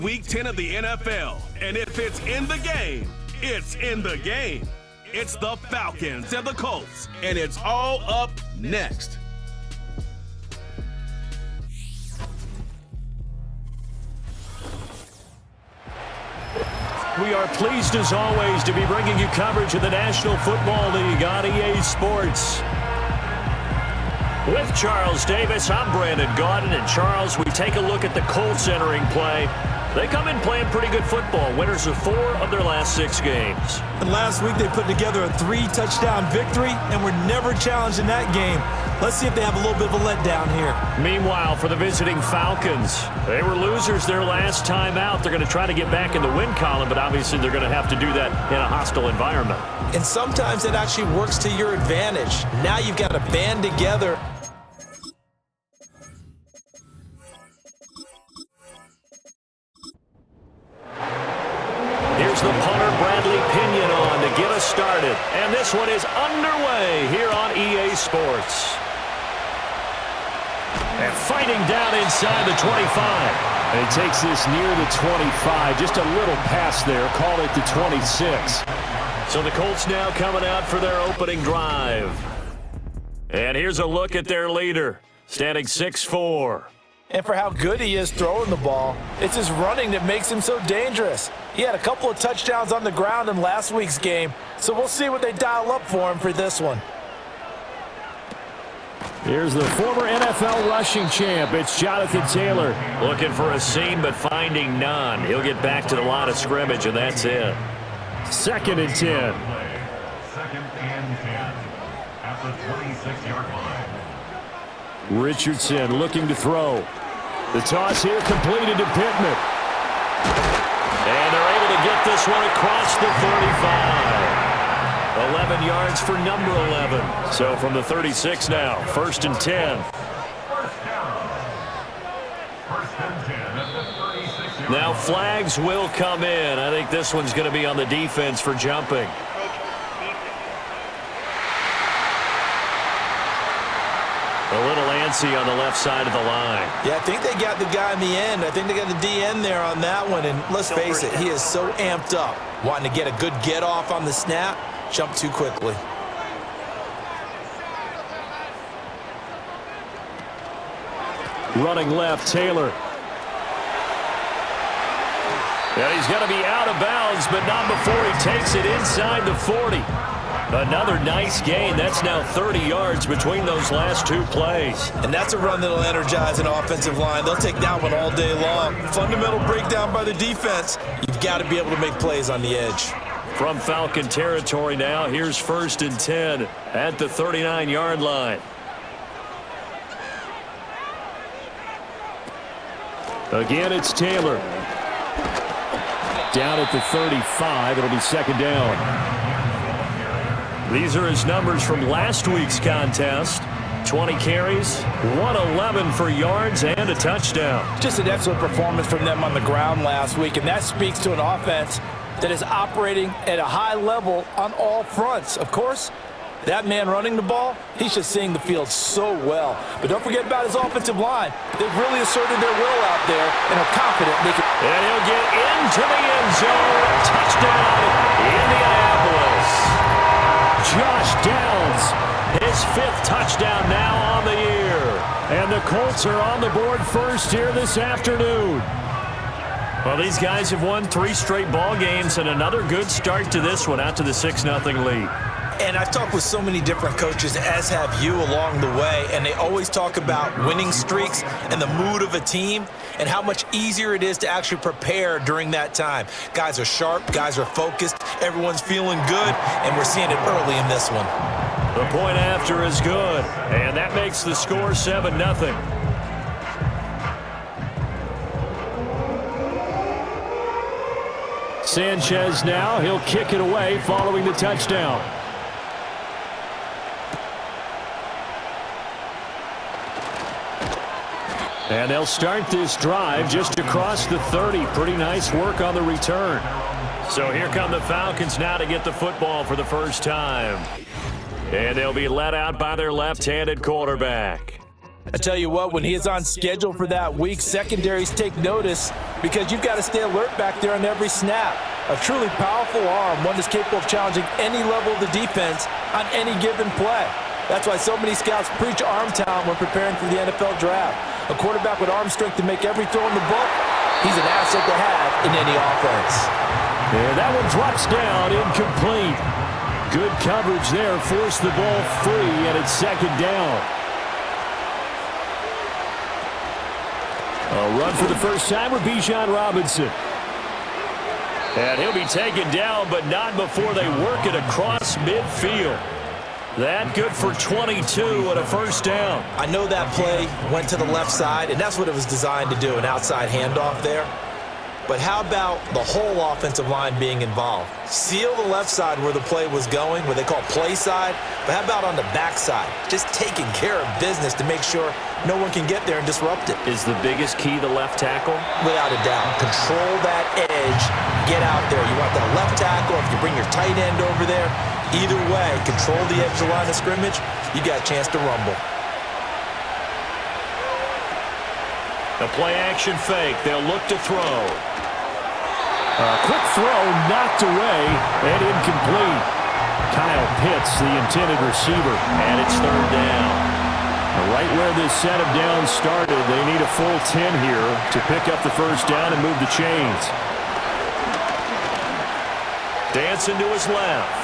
Week 10 of the NFL, and if it's in the game, it's in the game. It's the Falcons and the Colts, and it's all up next. We are pleased as always to be bringing you coverage of the National Football League on EA Sports. With Charles Davis, I'm Brandon Gaudin, and Charles, we take a look at the Colts entering play. They come in playing pretty good football, winners of 4 of their last 6 games. And last week they put together a 3-touchdown victory and were never challenged in that game. Let's see if they have a little bit of a letdown here. Meanwhile, for the visiting Falcons, they were losers their last time out. They're going to try to get back in the win column, but obviously they're going to have to do that in a hostile environment. And sometimes it actually works to your advantage. Now you've got to band together. Here's the punter, Bradley Pinion, on to get us started. And this one is underway here on EA Sports. And fighting down inside the 25. And he takes this near the 25. Just a little pass there. Call it the 26. So the Colts now coming out for their opening drive. And here's a look at their leader, standing 6'4". And for how good he is throwing the ball, it's his running that makes him so dangerous. He had a couple of touchdowns on the ground in last week's game, so we'll see what they dial up for him for this one. Here's the former NFL rushing champ. It's Jonathan Taylor. Looking for a seam, but finding none. He'll get back to the line of scrimmage, and that's it. 2nd and 10. 2nd and 10 at the 26-yard line. Richardson looking to throw. The toss here completed to Pittman. And they're able to get this one across the 35. 11 yards for number 11. So from the 36 now, 1st and 10. Now flags will come in. I think this one's going to be on the defense for jumping. A little antsy on the left side of the line. Yeah, I think they got the guy in the end. I think they got the DN there on that one. And let's face it, he is so amped up. Wanting to get a good get off on the snap, jump too quickly. Running left, Taylor. And he's going to be out of bounds, but not before he takes it inside the 40. Another nice gain. That's now 30 yards between those last 2 plays. And that's a run that'll energize an offensive line. They'll take that one all day long. Fundamental breakdown by the defense. You've got to be able to make plays on the edge. From Falcon territory now, here's 1st and 10 at the 39-yard line. Again, it's Taylor. Down at the 35. It'll be 2nd down. These are his numbers from last week's contest. 20 carries, 111 for yards, and a touchdown. Just an excellent performance from them on the ground last week, and that speaks to an offense that is operating at a high level on all fronts. Of course, that man running the ball, he's just seeing the field so well. But don't forget about his offensive line. They've really asserted their will out there and are confident they can. And he'll get into the end zone. Touchdown, Indianapolis. Josh Downs, his 5th touchdown now on the year. And the Colts are on the board first here this afternoon. Well, these guys have won 3 straight ball games and another good start to this one out to the 6-0 lead. And I've talked with so many different coaches, as have you, along the way, and they always talk about winning streaks and the mood of a team and how much easier it is to actually prepare during that time. Guys are sharp, guys are focused, everyone's feeling good, and we're seeing it early in this one. The point after is good, and that makes the score 7-0. Sanchez now, he'll kick it away following the touchdown. And they'll start this drive just across the 30. Pretty nice work on the return. So here come the Falcons now to get the football for the first time. And they'll be let out by their left-handed quarterback. I tell you what, when he is on schedule for that week, secondaries take notice because you've got to stay alert back there on every snap. A truly powerful arm, one that's capable of challenging any level of the defense on any given play. That's why so many scouts preach arm talent when preparing for the NFL draft. A quarterback with arm strength to make every throw in the book, he's an asset to have in any offense. And that one drops down, incomplete. Good coverage there, forced the ball free, and it's second down. A run for the first time with Bijan Robinson. And he'll be taken down, but not before they work it across midfield. That good for 22 and a first down. I know that play went to the left side, and that's what it was designed to do, an outside handoff there. But how about the whole offensive line being involved? Seal the left side where the play was going, what they call play side. But how about on the back side? Just taking care of business to make sure no one can get there and disrupt it. Is the biggest key the left tackle? Without a doubt. Control that edge. Get out there. You want that left tackle. If you bring your tight end over there, either way, control the edge of the line of scrimmage, you got a chance to rumble. The play-action fake. They'll look to throw. A quick throw knocked away and incomplete. Kyle Pitts, the intended receiver, and it's third down. Right where this set of downs started, they need a full 10 here to pick up the first down and move the chains. Dancing to his left.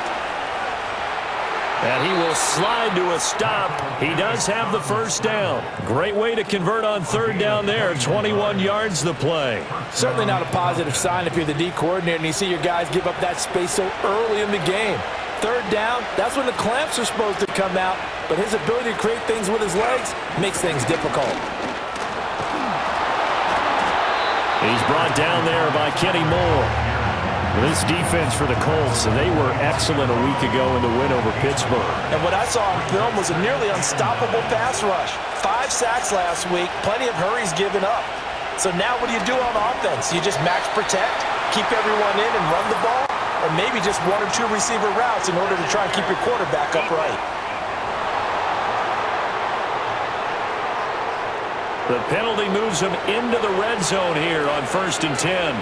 And he will slide to a stop. He does have the first down. Great way to convert on third down there. 21 yards the play. Certainly not a positive sign if you're the D coordinator and you see your guys give up that space so early in the game. Third down, that's when the clamps are supposed to come out, but his ability to create things with his legs makes things difficult. He's brought down there by Kenny Moore. This defense for the Colts, they were excellent a week ago in the win over Pittsburgh. And what I saw on film was a nearly unstoppable pass rush. 5 sacks last week, plenty of hurries given up. So now what do you do on offense? You just max protect, keep everyone in and run the ball, or maybe just 1 or 2 receiver routes in order to try and keep your quarterback upright. The penalty moves him into the red zone here on 1st and 10.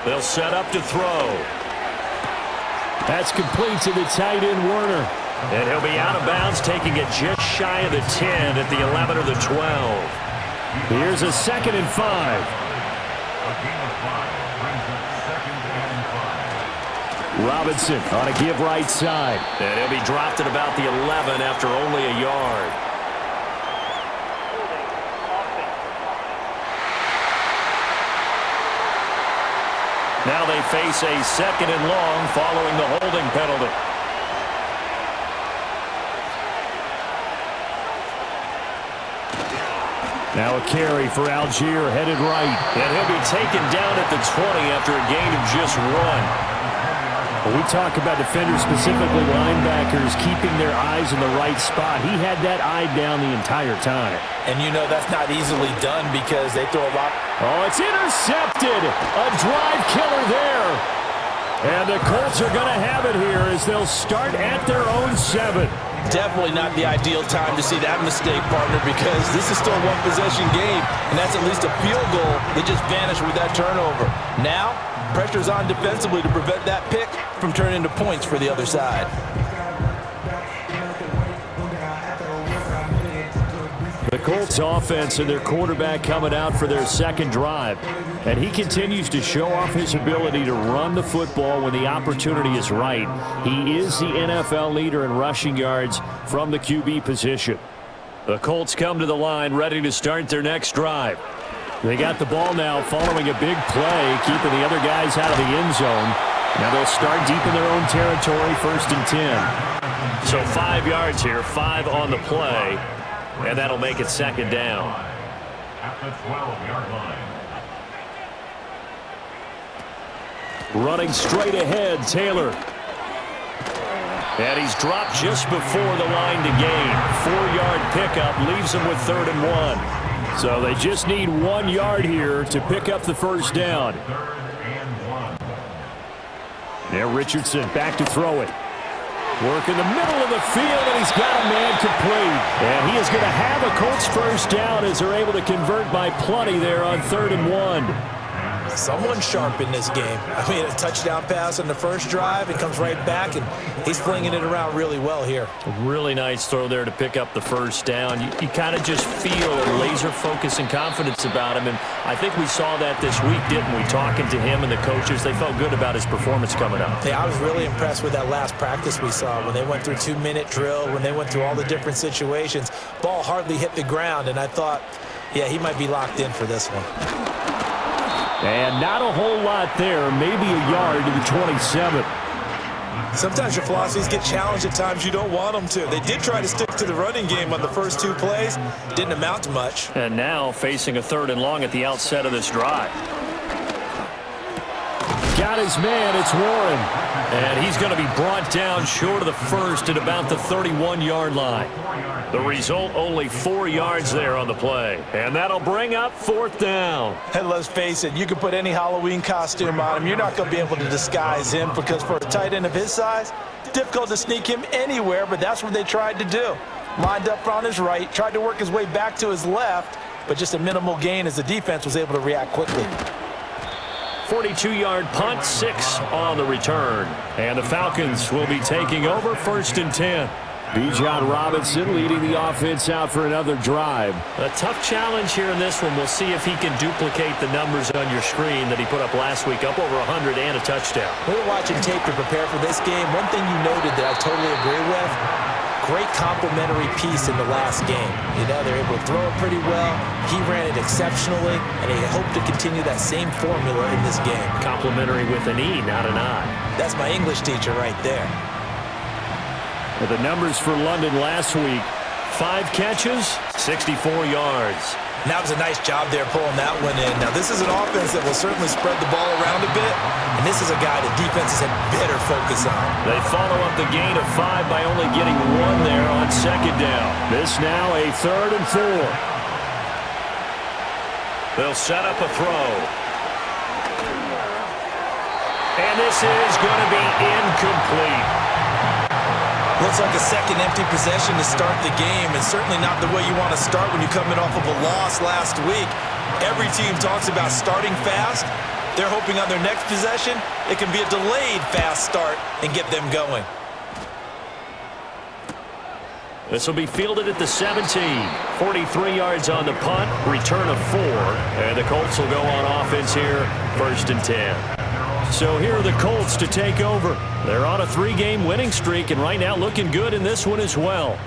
They'll set up to throw. That's complete to the tight end, Werner. And he'll be out of bounds, taking it just shy of the 10 at the 11 or the 12. Here's a 2nd and 5. A gain of 5 brings up 2nd and 5. Robinson on a give right side. And he'll be dropped at about the 11 after only a yard. Now they face a 2nd and long following the holding penalty. Now a carry for Algier, headed right. And he'll be taken down at the 20 after a gain of just 1. When we talk about defenders, specifically linebackers, keeping their eyes in the right spot, he had that eye down the entire time. And you know that's not easily done because they throw a lot. Oh, it's intercepted. A drive killer there. And the Colts are going to have it here as they'll start at their own 7. Definitely not the ideal time to see that mistake, partner, because this is still a one-possession game, and that's at least a field goal that just vanished with that turnover. Now, pressure's on defensively to prevent that pick from turning into points for the other side. The Colts offense and their quarterback coming out for their 2nd drive. And he continues to show off his ability to run the football when the opportunity is right. He is the NFL leader in rushing yards from the QB position. The Colts come to the line ready to start their next drive. They got the ball now following a big play, keeping the other guys out of the end zone. Now they'll start deep in their own territory, 1st and 10. So 5 yards here, 5 on the play, and that'll make it 2nd down. At the 12-yard line. Running straight ahead, Taylor. And he's dropped just before the line to gain. 4-yard pickup leaves him with 3rd and 1. So they just need 1 yard here to pick up the first down. 3rd and 1. Now Richardson back to throw it. Work in the middle of the field, and he's got a man complete. And he is going to have a Colts first down as they're able to convert by plenty there on 3rd and 1. Someone sharp in this game. I mean, a touchdown pass on the first drive. It comes right back, and he's flinging it around really well here. A really nice throw there to pick up the first down. You kind of just feel a laser focus and confidence about him, and I think we saw that this week, didn't we? Talking to him and the coaches, they felt good about his performance coming up. Yeah, I was really impressed with that last practice we saw when they went through 2-minute drill, when they went through all the different situations. Ball hardly hit the ground, and I thought, yeah, he might be locked in for this one. And not a whole lot there, maybe a yard to the 27. Sometimes your philosophies get challenged at times you don't want them to. They did try to stick to the running game on the first 2 plays. Didn't amount to much. And now facing a 3rd and long at the outset of this drive. Got his man, it's Warren. And he's going to be brought down short of the first at about the 31-yard line. The result, only 4 yards there on the play. And that'll bring up 4th down. And let's face it, you can put any Halloween costume on him. You're not going to be able to disguise him because for a tight end of his size, difficult to sneak him anywhere, but that's what they tried to do. Lined up on his right, tried to work his way back to his left, but just a minimal gain as the defense was able to react quickly. 42-yard punt, 6 on the return. And the Falcons will be taking over 1st and 10. Bijan Robinson leading the offense out for another drive. A tough challenge here in this one. We'll see if he can duplicate the numbers on your screen that he put up last week, up over 100 and a touchdown. We were watching tape to prepare for this game. One thing you noted that I totally agree with, great complementary piece in the last game. You know, they're able to throw it pretty well. He ran it exceptionally, and they hope to continue that same formula in this game. Complimentary with an E, not an I. That's my English teacher right there. Well, the numbers for London last week. 5 catches, 64 yards. And that was a nice job there pulling that one in. Now, this is an offense that will certainly spread the ball around a bit, and this is a guy that defenses had better focus on. They follow up the gain of 5 by only getting 1 there on 2nd down. This now a 3rd and 4. They'll set up a throw. And this is going to be incomplete. Looks like a second empty possession to start the game, and certainly not the way you want to start when you're coming off of a loss last week. Every team talks about starting fast. They're hoping on their next possession, it can be a delayed fast start and get them going. This will be fielded at the 17. 43 yards on the punt, return of 4. And the Colts will go on offense here, 1st and 10. So here are the Colts to take over. They're on a 3-game winning streak, and right now looking good in this one as well.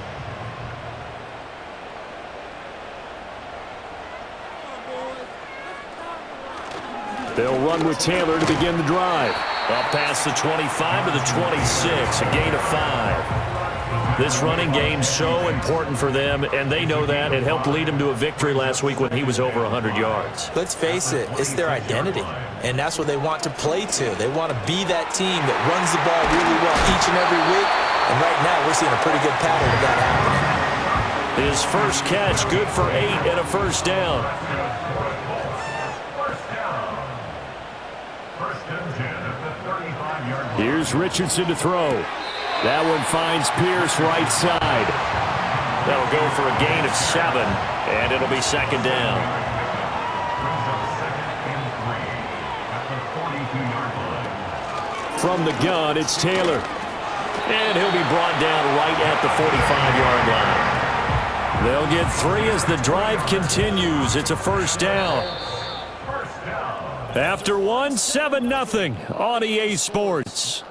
They'll run with Taylor to begin the drive. Up past the 25 to the 26, a gain of 5. This running game so important for them, and they know that. It helped lead them to a victory last week when he was over 100 yards. Let's face it, it's their identity, and that's what they want to play to. They want to be that team that runs the ball really well each and every week, and right now we're seeing a pretty good pattern of that happening. His first catch, good for 8 and a first down. Here's Richardson to throw. That one finds Pierce right side. That'll go for a gain of 7, and it'll be 2nd down. From the gun, it's Taylor. And he'll be brought down right at the 45-yard line. They'll get 3 as the drive continues. It's a first down. After 1, 7-0 on EA Sports.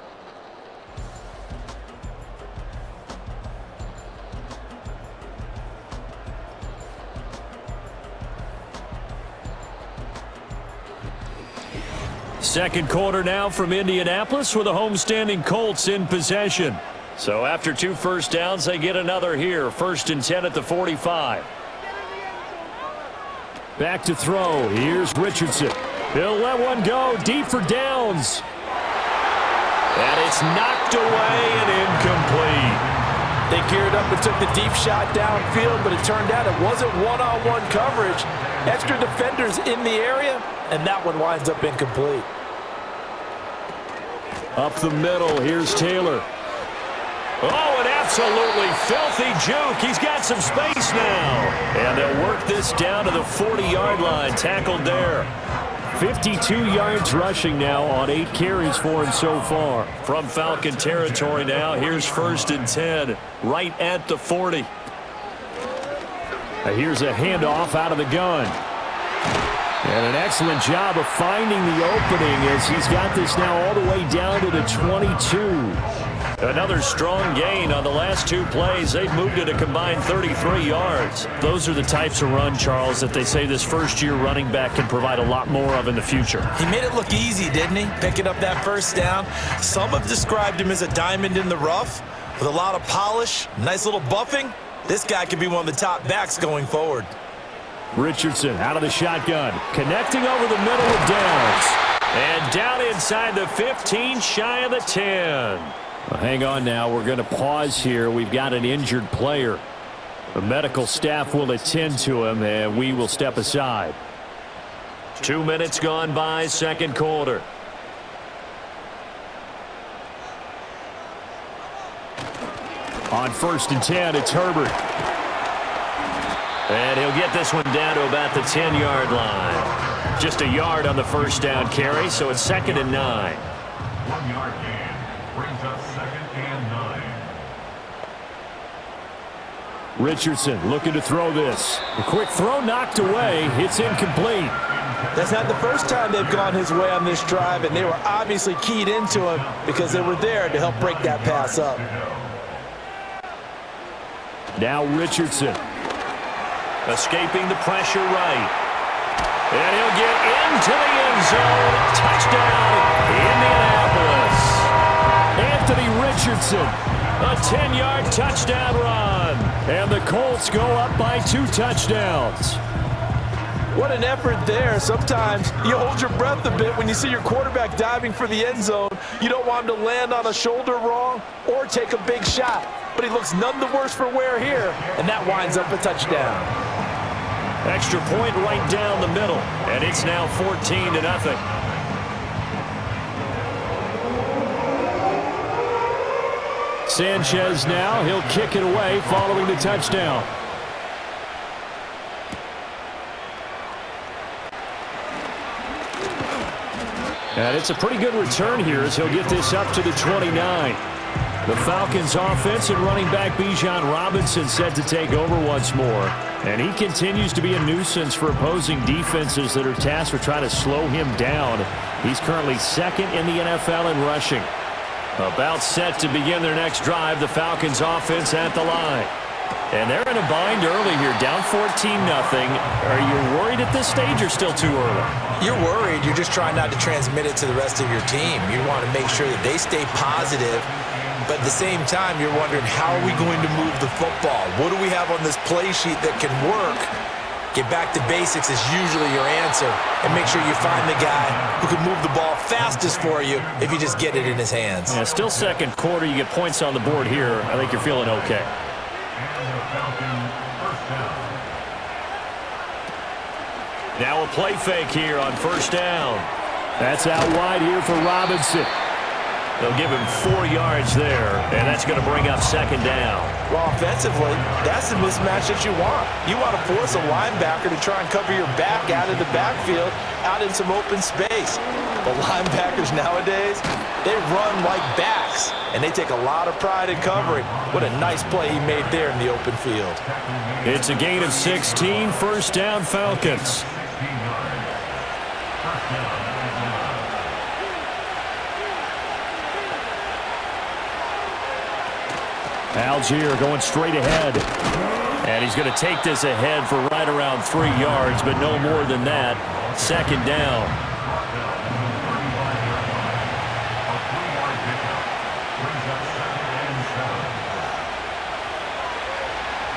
Second quarter now from Indianapolis with the homestanding Colts in possession. So after 2 first downs, they get another here. 1st and 10 at the 45. Back to throw. Here's Richardson. He'll let one go deep for downs. And it's knocked away and incomplete. They geared up and took the deep shot downfield, but it turned out it wasn't one-on-one coverage. Extra defenders in the area, and that one winds up incomplete. Up the middle, here's Taylor. Oh, an absolutely filthy juke. He's got some space now. And they'll work this down to the 40-yard line. Tackled there. 52 yards rushing now on 8 carries for him so far. From Falcon territory now, here's 1st and 10, right at the 40. Here's a handoff out of the gun. And an excellent job of finding the opening as he's got this now all the way down to the 22. Another strong gain on the last 2 plays. They've moved it a combined 33 yards. Those are the types of run, Charles, that they say this first-year running back can provide a lot more of in the future. He made it look easy, didn't he? Picking up that first down. Some have described him as a diamond in the rough with a lot of polish, nice little buffing. This guy could be one of the top backs going forward. Richardson out of the shotgun, connecting over the middle with Downs. And down inside the 15, shy of the 10. Well, hang on now. We're going to pause here. We've got an injured player. The medical staff will attend to him, and we will step aside. 2 minutes gone by, second quarter. On 1st and 10, it's Herbert. And he'll get this one down to about the 10-yard line. Just a yard on the first down carry, so it's 2nd and 9. 1-yard gain brings up 2nd and 9. Richardson looking to throw this. A quick throw knocked away. It's incomplete. That's not the first time they've gone his way on this drive, and they were obviously keyed into him because they were there to help break that pass up. Now Richardson. Escaping the pressure right. And he'll get into the end zone. Touchdown, Indianapolis. Anthony Richardson. A 10-yard touchdown run. And the Colts go up by 2 touchdowns. What an effort there. Sometimes you hold your breath a bit when you see your quarterback diving for the end zone. You don't want him to land on a shoulder wrong or take a big shot. But he looks none the worse for wear here, and that winds up a touchdown. Extra point right down the middle, and it's now 14-0. Sanchez now, he'll kick it away following the touchdown. And it's a pretty good return here as he'll get this up to the 29. The Falcons offense and running back Bijan Robinson set to take over once more. And he continues to be a nuisance for opposing defenses that are tasked with trying to slow him down. He's currently 2nd in the NFL in rushing. About set to begin their next drive, the Falcons offense at the line. And they're in a bind early here, down 14-0. Are you worried at this stage or still too early? You're worried. You're just trying not to transmit it to the rest of your team. You want to make sure that they stay positive. But at the same time, you're wondering, how are we going to move the football? What do we have on this play sheet that can work? Get back to basics is usually your answer. And make sure you find the guy who can move the ball fastest for you if you just get it in his hands. Yeah, still second quarter. You get points on the board here. I think you're feeling okay. And the Falcons first down. Now a play fake here on first down. That's out wide here for Robinson. They'll give him 4 yards there, and that's going to bring up second down. Well, offensively, that's the mismatch that you want. You want to force a linebacker to try and cover your back out of the backfield, out in some open space. But linebackers nowadays, they run like backs, and they take a lot of pride in covering. What a nice play he made there in the open field. It's a gain of 16, first down Falcons. Algier going straight ahead. And he's going to take this ahead for right around 3 yards, but no more than that. Second down.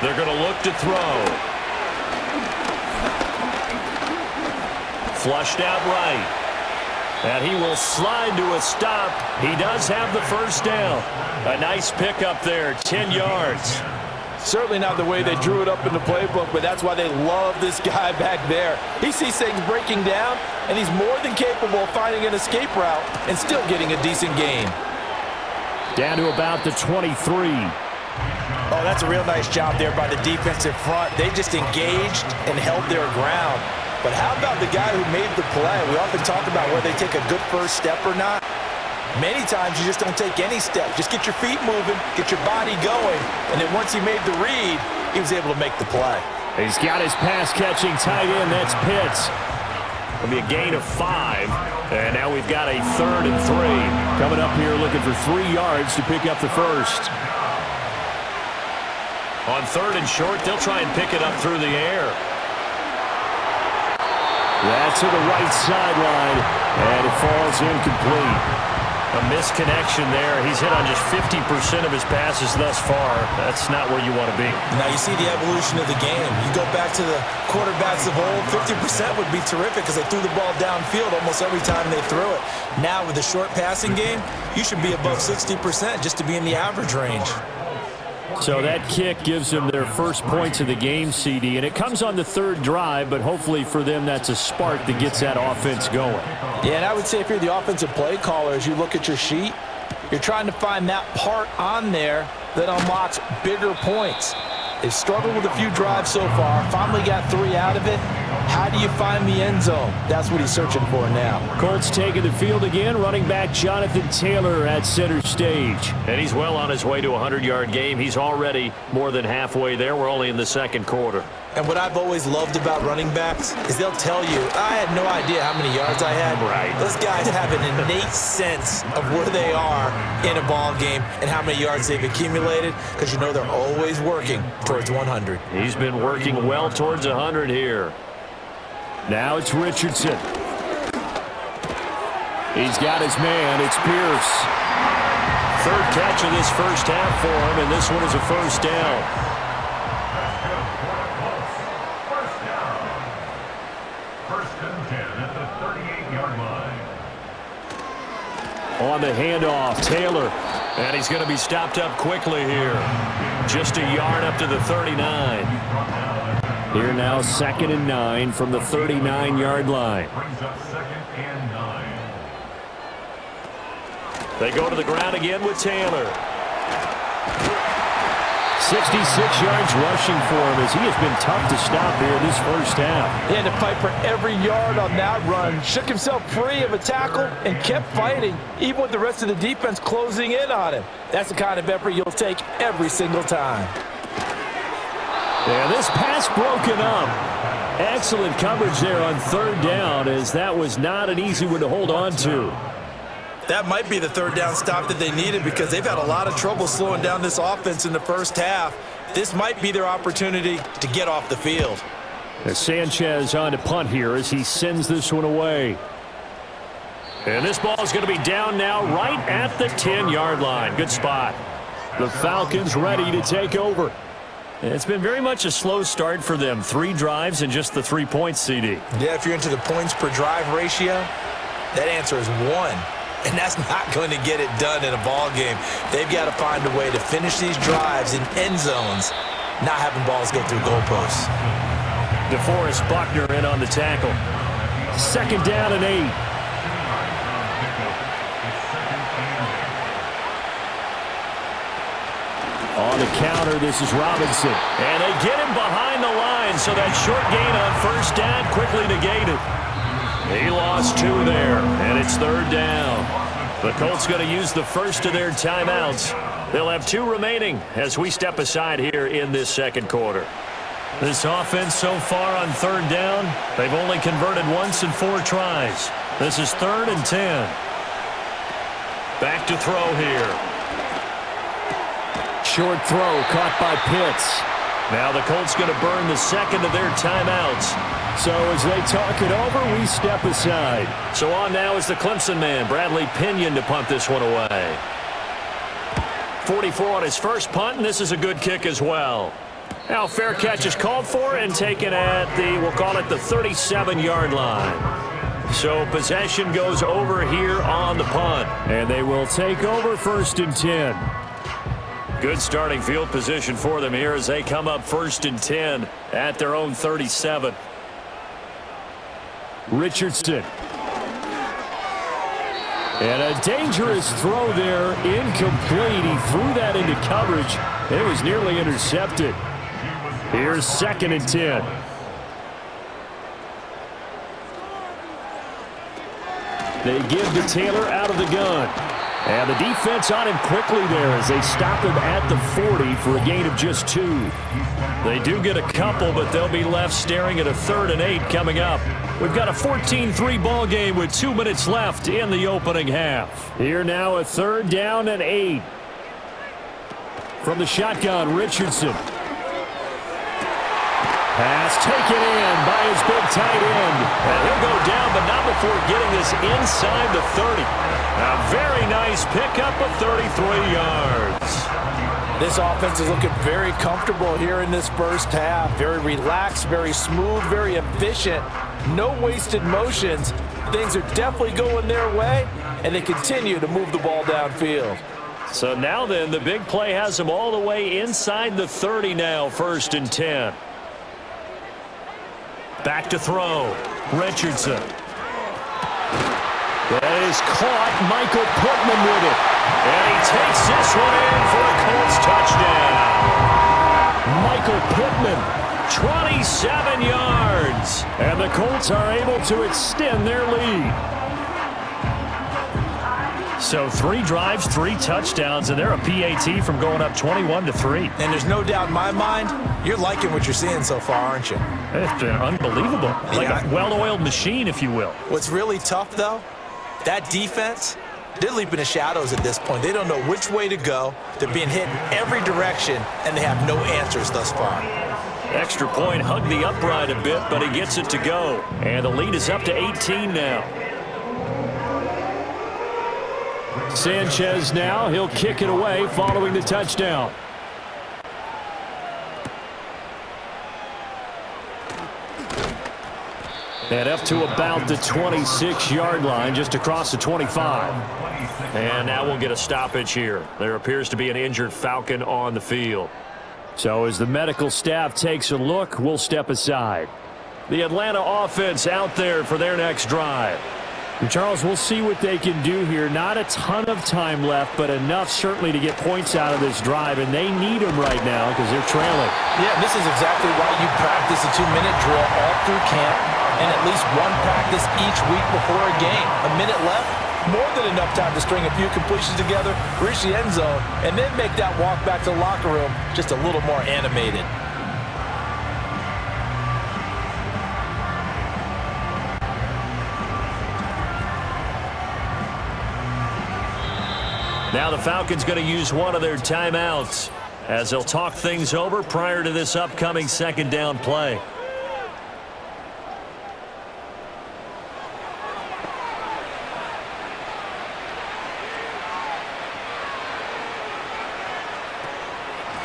They're going to look to throw. Flushed out right. And he will slide to a stop. He does have the first down. A nice pickup there, 10 yards. Certainly not the way they drew it up in the playbook, but that's why they love this guy back there. He sees things breaking down, and he's more than capable of finding an escape route and still getting a decent gain. Down to about the 23. Oh, that's a real nice job there by the defensive front. They just engaged and held their ground. But how about the guy who made the play? We often talk about whether they take a good first step or not. Many times you just don't take any step. Just get your feet moving, get your body going, and then once he made the read, he was able to make the play. He's got his pass-catching tight end. That's Pitts. It'll be a gain of 5, and now we've got a 3rd and 3. Coming up here looking for 3 yards to pick up the first. On 3rd and short, they'll try and pick it up through the air. That's to the right sideline, and it falls incomplete. A misconnection there. He's hit on just 50% of his passes thus far. That's not where you want to be. Now you see the evolution of the game. You go back to the quarterbacks of old, 50% would be terrific because they threw the ball downfield almost every time they threw it. Now with the short passing game, you should be above 60% just to be in the average range. So that kick gives them their first points of the game, CD, and it comes on the 3rd drive, but hopefully for them that's a spark that gets that offense going. Yeah, and I would say if you're the offensive play caller, as you look at your sheet, you're trying to find that part on there that unlocks bigger points. They've struggled with a few drives so far, finally got 3 out of it. How do you find the end zone? That's what he's searching for now. Colts taking the field again, running back Jonathan Taylor at center stage. And he's well on his way to a 100-yard game. He's already more than halfway there. We're only in the 2nd quarter. And what I've always loved about running backs is they'll tell you, I had no idea how many yards I had. Right. Those guys have an innate sense of where they are in a ball game and how many yards they've accumulated because you know they're always working towards 100. He's been working well towards 100 here. Now it's Richardson. He's got his man. It's Pierce. 3rd catch of this first half for him, and this one is a first down. First and 10 at the 38-yard line. On the handoff, Taylor. And he's going to be stopped up quickly here. Just a yard up to the 39. Here now 2nd and 9 from the 39-yard line. Brings up 2nd and 9. They go to the ground again with Taylor. 66 yards rushing for him as he has been tough to stop here this first half. He had to fight for every yard on that run. Shook himself free of a tackle and kept fighting, even with the rest of the defense closing in on him. That's the kind of effort you'll take every single time. Yeah, this pass broken up. Excellent coverage there on 3rd down as that was not an easy one to hold on to. That might be the 3rd down stop that they needed because they've had a lot of trouble slowing down this offense in the first half. This might be their opportunity to get off the field. As Sanchez on to punt here as he sends this one away. And this ball is going to be down now right at the 10-yard line. Good spot. The Falcons ready to take over. It's been very much a slow start for them. 3 drives and just the 3 points, CD. Yeah, if you're into the points per drive ratio, that answer is 1. And that's not going to get it done in a ball game. They've got to find a way to finish these drives in end zones, not having balls go through goalposts. DeForest Buckner in on the tackle. 2nd down and 8. On the counter, this is Robinson. And they get him behind the line, so that short gain on 1st down quickly negated. He lost 2 there, and it's 3rd down. The Colts going to use the first of their timeouts. They'll have 2 remaining as we step aside here in this 2nd quarter. This offense so far on 3rd down, they've only converted once in 4 tries. This is 3rd and 10. Back to throw here. Short throw caught by Pitts. Now the Colts going to burn the 2nd of their timeouts. So as they talk it over, we step aside. So on now is the Clemson man, Bradley Pinion, to punt this one away. 44 on his first punt, and this is a good kick as well. Now fair catch is called for and taken at the, we'll call it the 37-yard line. So possession goes over here on the punt. And they will take over 1st and 10. Good starting field position for them here as they come up 1st and 10 at their own 37. And a dangerous throw there, incomplete. He threw that into coverage. It was nearly intercepted. Here's 2nd and 10. They give to Taylor out of the gun. And the defense on him quickly there as they stop him at the 40 for a gain of just 2. They do get a couple, but they'll be left staring at a 3rd and 8 coming up. We've got a 14-3 ball game with 2 minutes left in the opening half. Here now a 3rd down and 8. From the shotgun, Richardson. Pass taken in by his big tight end. And he'll go down, but not before getting this inside the 30. A very nice pickup of 33 yards. This offense is looking very comfortable here in this first half. Very relaxed, very smooth, very efficient. No wasted motions. Things are definitely going their way, and they continue to move the ball downfield. So now then, the big play has them all the way inside the 30 now, 1st and 10. Back to throw. Richardson. That is caught. Michael Pittman with it. And he takes this one in for a Colts touchdown. Michael Pittman. 27 yards. And the Colts are able to extend their lead. So 3 drives, 3 touchdowns, and they're a PAT from going up 21-3. And there's no doubt in my mind, you're liking what you're seeing so far, aren't you? It's been unbelievable. Like a well-oiled machine, if you will. What's really tough, though, that defense, they're leaping the shadows at this point. They don't know which way to go. They're being hit in every direction, and they have no answers thus far. Extra point hugged the upright a bit, but he gets it to go. And the lead is up to 18 now. Sanchez now, he'll kick it away following the touchdown. And up to about the 26-yard line, just across the 25. And now we'll get a stoppage here. There appears to be an injured Falcon on the field. So as the medical staff takes a look, we'll step aside. The Atlanta offense out there for their next drive. And Charles, we'll see what they can do here. Not a ton of time left, but enough certainly to get points out of this drive, and they need them right now because they're trailing. Yeah, this is exactly why you practice a 2-minute drill all through camp and at least one practice each week before a game. A minute left, more than enough time to string a few completions together, reach the end zone, and then make that walk back to the locker room just a little more animated. Now the Falcons going to use one of their timeouts as they'll talk things over prior to this upcoming 2nd down play.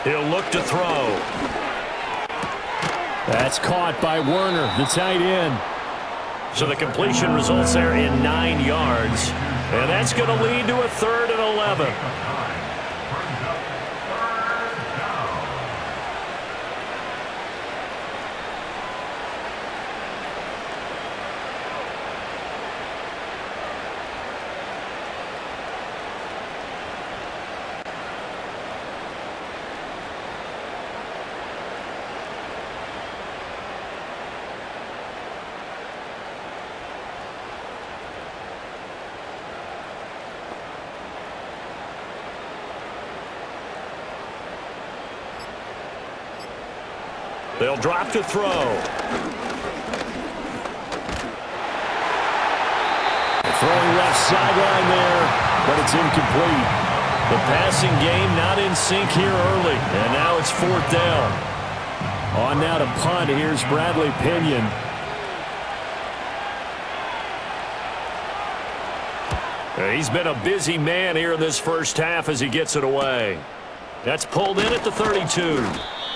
He'll look to throw. That's caught by Werner, the tight end. So the completion results there in 9 yards. And that's going to lead to a 3rd and 11. They'll drop to throw. Throwing left sideline there, but it's incomplete. The passing game not in sync here early, and now it's 4th down. On now to punt, here's Bradley Pinion. He's been a busy man here in this first half as he gets it away. That's pulled in at the 32.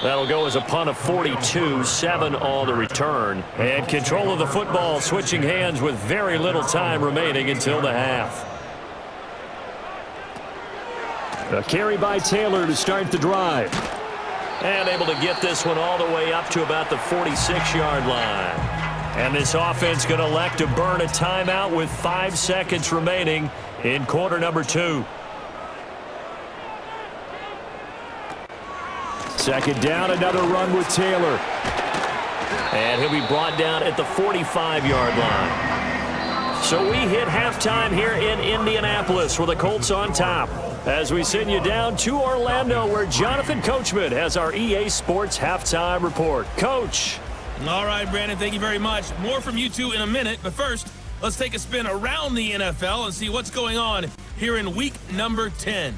That'll go as a punt of 42, 7 on the return. And control of the football switching hands with very little time remaining until the half. A carry by Taylor to start the drive. And able to get this one all the way up to about the 46-yard line. And this offense going to elect to burn a timeout with 5 seconds remaining in quarter number 2. Second down, another run with Taylor. And he'll be brought down at the 45-yard line. So we hit halftime here in Indianapolis with the Colts on top. As we send you down to Orlando, where Jonathan Coachman has our EA Sports halftime report. Coach. All right, Brandon, thank you very much. More from you two in a minute, but first, let's take a spin around the NFL and see what's going on here in week number 10.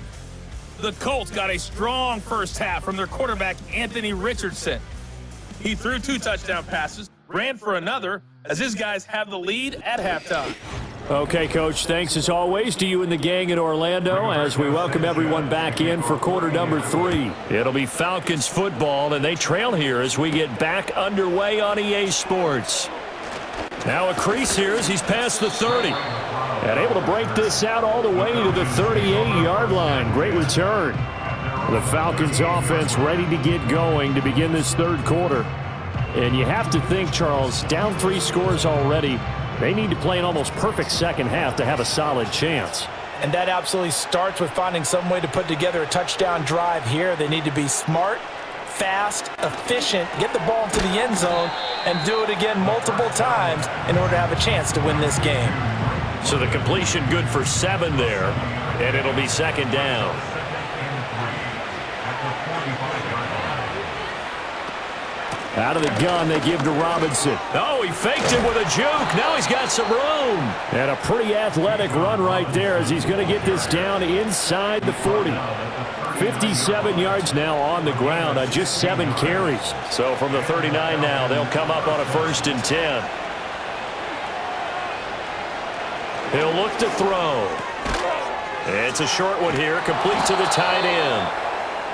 The Colts got a strong first half from their quarterback, Anthony Richardson. He threw 2 touchdown passes, ran for another, as his guys have the lead at halftime. Okay, Coach, thanks as always to you and the gang in Orlando as we welcome everyone back in for quarter number 3. It'll be Falcons football, and they trail here as we get back underway on EA Sports. Now a crease here as he's past the 30. And able to break this out all the way to the 38-yard line. Great return. The Falcons offense ready to get going to begin this third quarter. And you have to think, Charles, down 3 scores already. They need to play an almost perfect second half to have a solid chance. And that absolutely starts with finding some way to put together a touchdown drive here. They need to be smart, fast, efficient, get the ball into the end zone, and do it again multiple times in order to have a chance to win this game. So the completion good for 7 there, and it'll be second down. Out of the gun, they give to Robinson. Oh, he faked it with a juke. Now he's got some room. And a pretty athletic run right there as he's going to get this down inside the 40. 57 yards now on the ground on just 7 carries. So from the 39 now, they'll come up on a 1st and 10. He'll look to throw. It's a short one here, complete to the tight end.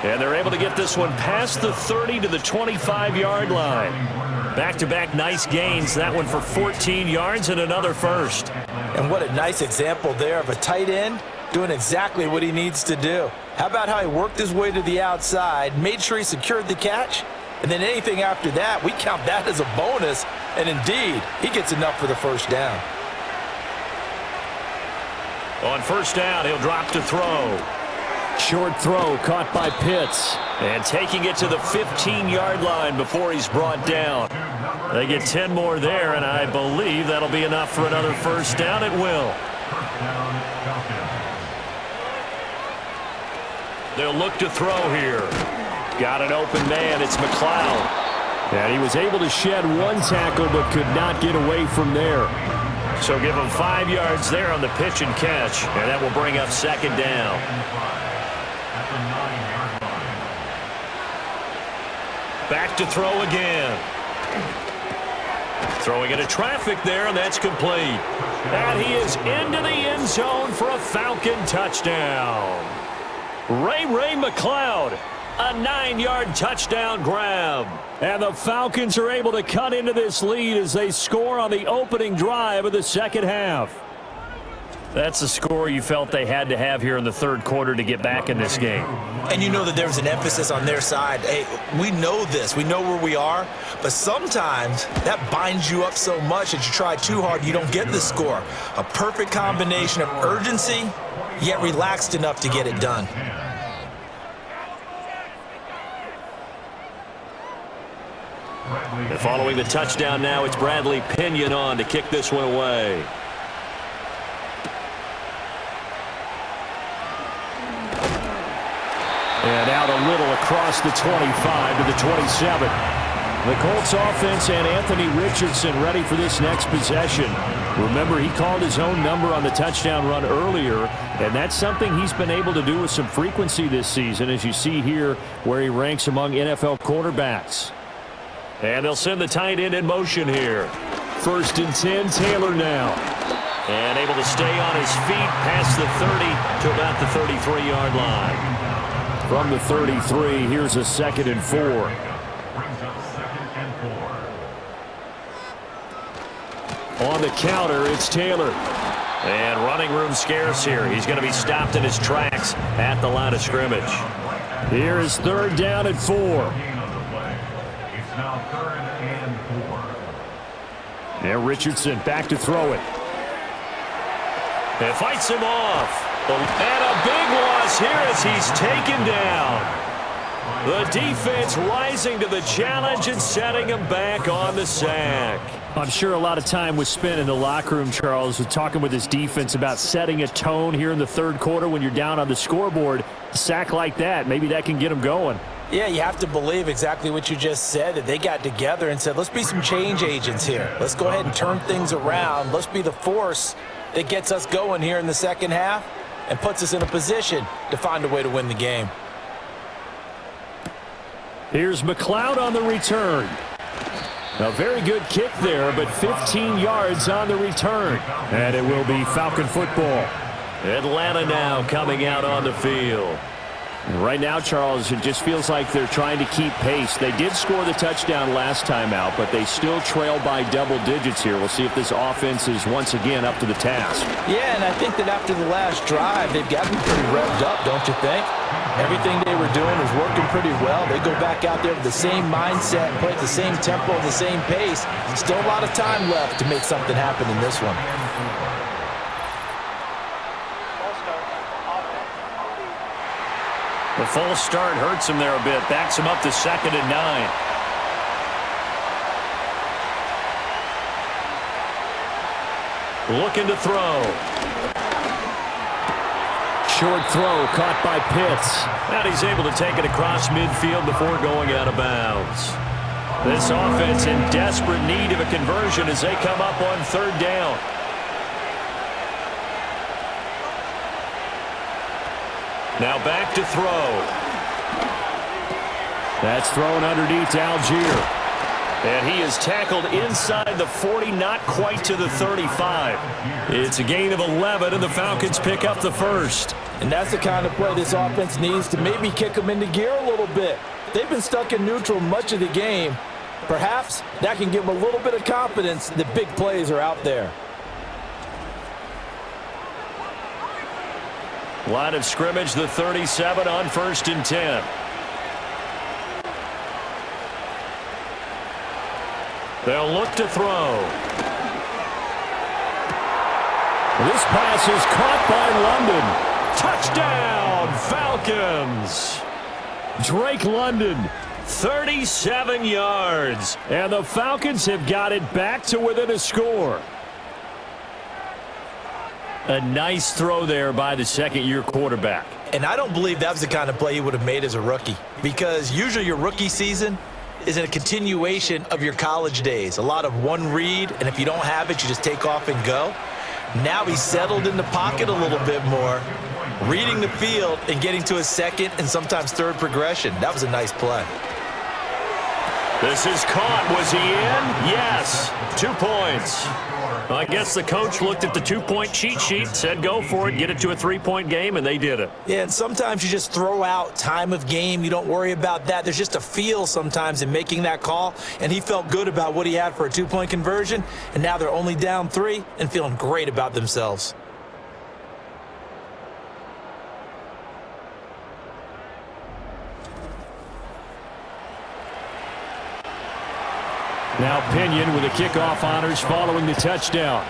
And they're able to get this one past the 30 to the 25-yard line. Back-to-back nice gains, that one for 14 yards and another first. And what a nice example there of a tight end doing exactly what he needs to do. How about how he worked his way to the outside, made sure he secured the catch, and then anything after that, we count that as a bonus. And indeed, he gets enough for the first down. On first down, he'll drop to throw. Short throw caught by Pitts. And taking it to the 15-yard line before he's brought down. They get 10 more there, and I believe that'll be enough for another first down. It will. They'll look to throw here. Got an open man. It's McLeod. And he was able to shed 1 tackle but could not get away from there. So give him 5 yards there on the pitch and catch, and that will bring up second down. Back to throw again. Throwing into traffic there, and that's complete. And he is into the end zone for a Falcon touchdown. Ray McLeod, a 9-yard touchdown grab. And the Falcons are able to cut into this lead as they score on the opening drive of the second half. That's the score you felt they had to have here in the third quarter to get back in this game. And you know that there's an emphasis on their side. Hey, we know this. We know where we are. But sometimes that binds you up so much that you try too hard, you don't get the score. A perfect combination of urgency, yet relaxed enough to get it done. And following the touchdown now, it's Bradley Pinion on to kick this one away. And out a little across the 25 to the 27. The Colts offense and Anthony Richardson ready for this next possession. Remember, he called his own number on the touchdown run earlier, and that's something he's been able to do with some frequency this season, as you see here where he ranks among NFL quarterbacks. And they'll send the tight end in motion here. 1st and 10, Taylor now. And able to stay on his feet past the 30 to about the 33-yard line. From the 33, here's a 2nd and 4. On the counter, it's Taylor. And running room scarce here. He's going to be stopped in his tracks at the line of scrimmage. Here is 3rd down and 4. It's now 3rd and 4. And Richardson back to throw it. And fights him off. And a big loss here as he's taken down. The defense rising to the challenge and setting him back on the sack. I'm sure a lot of time was spent in the locker room, Charles, with talking with his defense about setting a tone here in the third quarter when you're down on the scoreboard. A sack like that, maybe that can get him going. Yeah, you have to believe exactly what you just said, that they got together and said, let's be some change agents here. Let's go ahead and turn things around. Let's be the force that gets us going here in the second half and puts us in a position to find a way to win the game. Here's McLeod on the return. A very good kick there, but 15 yards on the return. And it will be Falcon football. Atlanta now coming out on the field. And right now, Charles, it just feels like they're trying to keep pace. They did score the touchdown last time out, but they still trail by double digits here. We'll see if this offense is once again up to the task. Yeah, and I think that after the last drive, they've gotten pretty revved up, don't you think? Everything they were doing was working pretty well. They go back out there with the same mindset, play at the same tempo, the same pace. Still a lot of time left to make something happen in this one. The false start hurts him there a bit. Backs him up to 2nd and 9. Looking to throw. Short throw caught by Pitts. And he's able to take it across midfield before going out of bounds. This offense in desperate need of a conversion as they come up on 3rd down. Now back to throw. That's thrown underneath to Algier. And he is tackled inside the 40, not quite to the 35. It's a gain of 11, and the Falcons pick up the first. And that's the kind of play this offense needs to maybe kick them into gear a little bit. They've been stuck in neutral much of the game. Perhaps that can give them a little bit of confidence that big plays are out there. Line of scrimmage, the 37 on 1st and 10. They'll look to throw. This pass is caught by London. Touchdown, Falcons! Drake London. 37 yards. And the Falcons have got it back to within a score. A nice throw there by the second-year quarterback. And I don't believe that was the kind of play he would have made as a rookie, because usually your rookie season is a continuation of your college days. A lot of one read, and if you don't have it, you just take off and go. Now he's settled in the pocket a little bit more, reading the field and getting to his second and sometimes third progression. That was a nice play. This is caught. Was he in? Yes. 2 points. Well, I guess the coach looked at the 2-point cheat sheet, said go for it, get it to a 3-point game, and they did it. Yeah, and sometimes you just throw out time of game. You don't worry about that. There's just a feel sometimes in making that call, and he felt good about what he had for a 2-point conversion, and now they're only down 3 and feeling great about themselves. Now Pinion with the kickoff honors following the touchdown.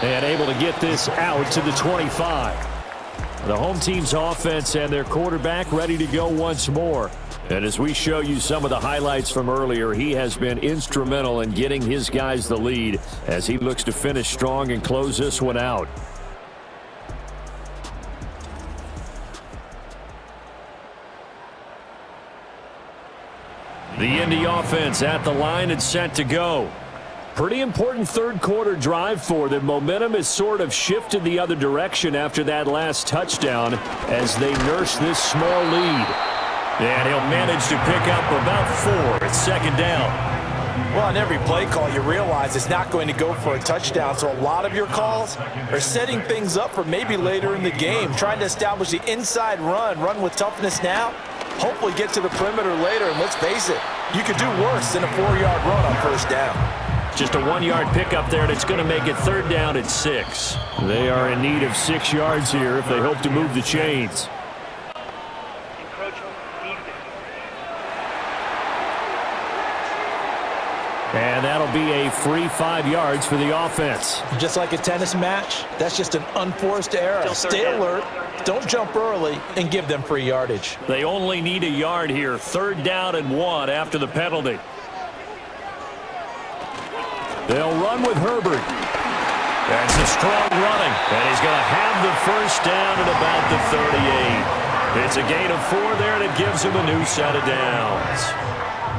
And able to get this out to the 25. The home team's offense and their quarterback ready to go once more. And as we show you some of the highlights from earlier, he has been instrumental in getting his guys the lead as he looks to finish strong and close this one out. The Indy offense at the line and set to go. Pretty important third quarter drive for them. Momentum has sort of shifted the other direction after that last touchdown as they nurse this small lead. And he'll manage to pick up about 4 at 2nd down. Well, on every play call, you realize it's not going to go for a touchdown, so a lot of your calls are setting things up for maybe later in the game, trying to establish the inside run with toughness now, hopefully get to the perimeter later, and let's face it, you could do worse than a 4-yard run on 1st down. Just a 1-yard pickup there, and it's going to make it 3rd down at 6. They are in need of 6 yards here if they hope to move the chains. That'll be a free 5 yards for the offense. Just like a tennis match, that's just an unforced error. Stay alert, don't jump early, and give them free yardage. They only need a yard here. 3rd down and 1 after the penalty. They'll run with Herbert. That's a strong running, and he's going to have the 1st down at about the 38. It's a gain of 4 there, and it gives him a new set of downs.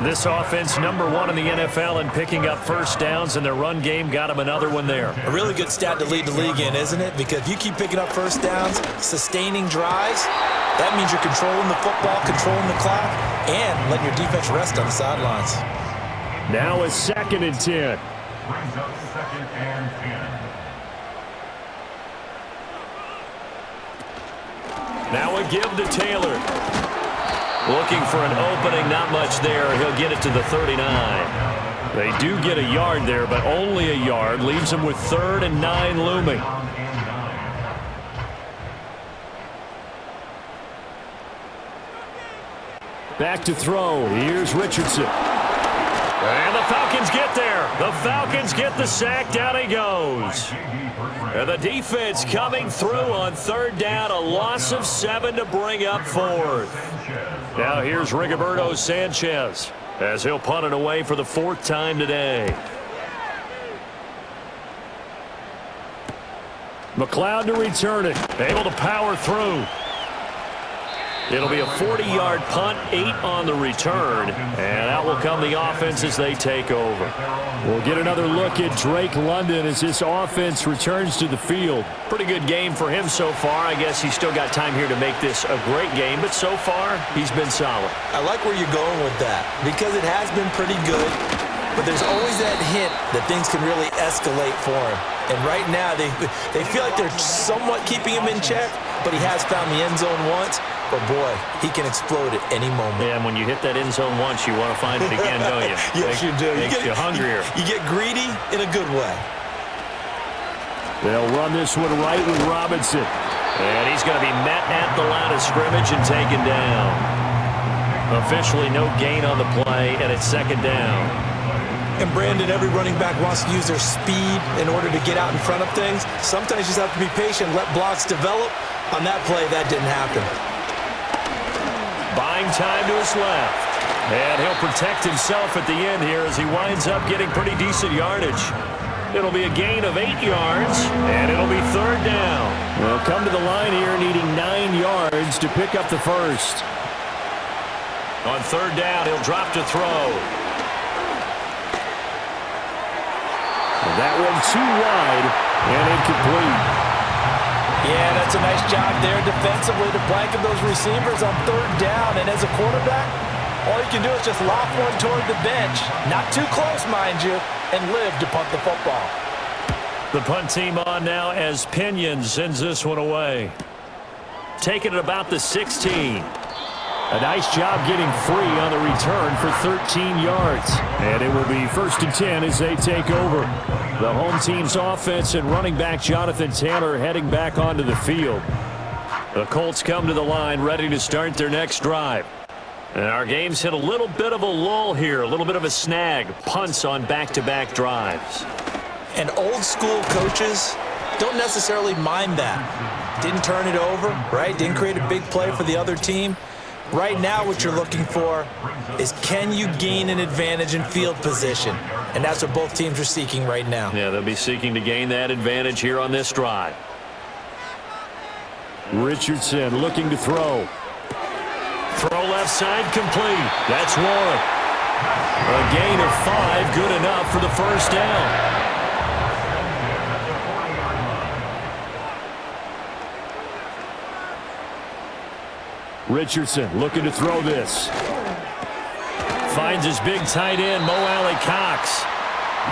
This offense, number 1 in the NFL in picking up 1st downs, and their run game got him another one there. A really good stat to lead the league in, isn't it? Because if you keep picking up 1st downs, sustaining drives, that means you're controlling the football, controlling the clock, and letting your defense rest on the sidelines. Now a 2nd and 10. Brings up 2nd and 10. Now a give to Taylor. Looking for an opening, not much there. He'll get it to the 39. They do get a yard there, but only a yard. Leaves them with 3rd and 9 looming. Back to throw. Here's Richardson. And the Falcons get there. The Falcons get the sack. Down he goes. And the defense coming through on 3rd down. A loss of 7 to bring up 4th. Now here's Rigoberto Sanchez as he'll punt it away for the 4th time today. McLeod to return it. Able to power through. It'll be a 40-yard punt, 8 on the return, and out will come the offense as they take over. We'll get another look at Drake London as this offense returns to the field. Pretty good game for him so far. I guess he's still got time here to make this a great game, but so far, he's been solid. I like where you're going with that because it has been pretty good, but there's always that hint that things can really escalate for him. And right now, they feel like they're somewhat keeping him in check, but he has found the end zone once. But, boy, he can explode at any moment. Yeah, and when you hit that end zone once, you want to find it again, don't you? Yes, you do. Makes you hungrier. You get greedy in a good way. They'll run this one right with Robinson. And he's going to be met at the line of scrimmage and taken down. Officially no gain on the play, and it's 2nd down. And, Brandon, every running back wants to use their speed in order to get out in front of things. Sometimes you just have to be patient, let blocks develop. On that play, that didn't happen. Buying time to his left. And he'll protect himself at the end here as he winds up getting pretty decent yardage. It'll be a gain of 8 yards, and it'll be 3rd down. They'll come to the line here needing 9 yards to pick up the 1st. On 3rd down, he'll drop to throw. And that one too wide and incomplete. Yeah, that's a nice job there defensively to blanket those receivers on 3rd down. And as a quarterback, all you can do is just lob one toward the bench. Not too close, mind you, and live to punt the football. The punt team on now as Pinion sends this one away. Taking it about the 16. A nice job getting free on the return for 13 yards. And it will be 1st and 10 as they take over. The home team's offense and running back Jonathan Taylor heading back onto the field. The Colts come to the line ready to start their next drive. And our game's hit a little bit of a lull here, a little bit of a snag. Punts on back-to-back drives. And old school coaches don't necessarily mind that. Didn't turn it over, right? Didn't create a big play for the other team. Right now what you're looking for is can you gain an advantage in field position? And that's what both teams are seeking right now. Yeah, they'll be seeking to gain that advantage here on this drive. Richardson looking to throw. Throw left side complete. That's one. A gain of 5, good enough for the 1st down. Richardson looking to throw this. Finds his big tight end, Mo Alley Cox.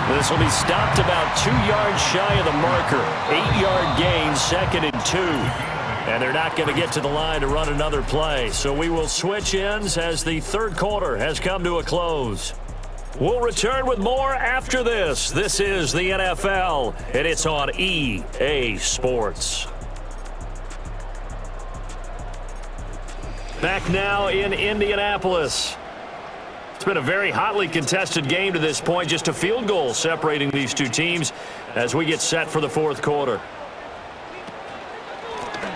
This will be stopped about 2 yards shy of the marker. 8-yard gain, 2nd and 2. And they're not going to get to the line to run another play. So we will switch ends as the 3rd quarter has come to a close. We'll return with more after this. This is the NFL, and it's on EA Sports. Back now in Indianapolis. It's been a very hotly contested game to this point. Just a field goal separating these two teams as we get set for the fourth quarter.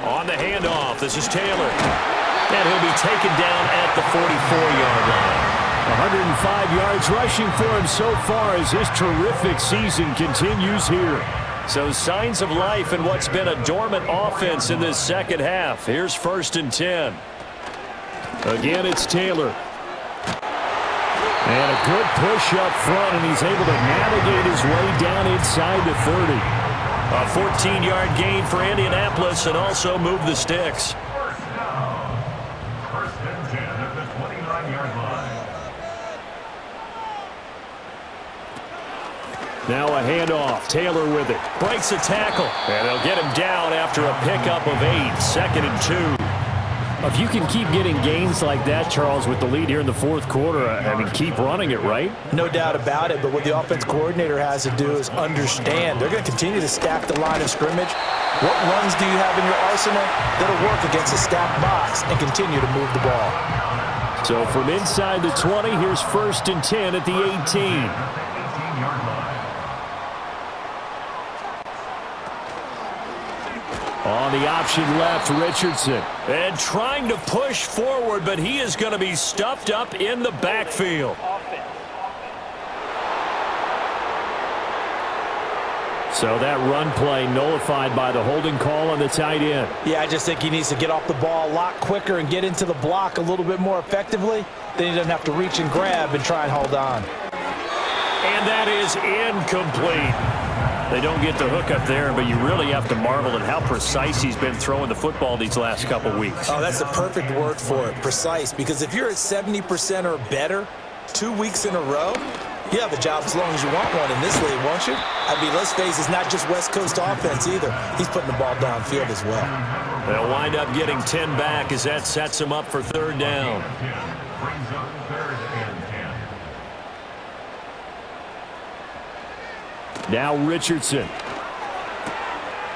On the handoff, this is Taylor. And he'll be taken down at the 44-yard line. 105 yards rushing for him so far as his terrific season continues here. So signs of life in what's been a dormant offense in this second half. Here's 1st and 10. Again, it's Taylor. And a good push up front, and he's able to navigate his way down inside the 30. A 14-yard gain for Indianapolis and also move the sticks. First down. 1st and 10 at the 29-yard line. Now a handoff. Taylor with it. Breaks a tackle. And they'll get him down after a pickup of 8. 2nd and 2. If you can keep getting gains like that, Charles, with the lead here in the fourth quarter, I mean, keep running it, right? No doubt about it, but what the offense coordinator has to do is understand. They're going to continue to stack the line of scrimmage. What runs do you have in your arsenal that'll work against a stacked box and continue to move the ball? So from inside the 20, here's 1st and 10 at the 18. 18-yard line. On the option left, Richardson. And trying to push forward, but he is going to be stuffed up in the backfield. So that run play nullified by the holding call on the tight end. Yeah, I just think he needs to get off the ball a lot quicker and get into the block a little bit more effectively. Then he doesn't have to reach and grab and try and hold on. And that is incomplete. They don't get the hook up there, but you really have to marvel at how precise he's been throwing the football these last couple weeks. Oh, that's the perfect word for it, precise, because if you're at 70% or better 2 weeks in a row, you have a job as long as you want one in this league, won't you? I mean, let's face it, it's not just West Coast offense either. He's putting the ball downfield as well. They'll wind up getting 10 back as that sets him up for 3rd down. Brings up 3rd and 10. Now Richardson.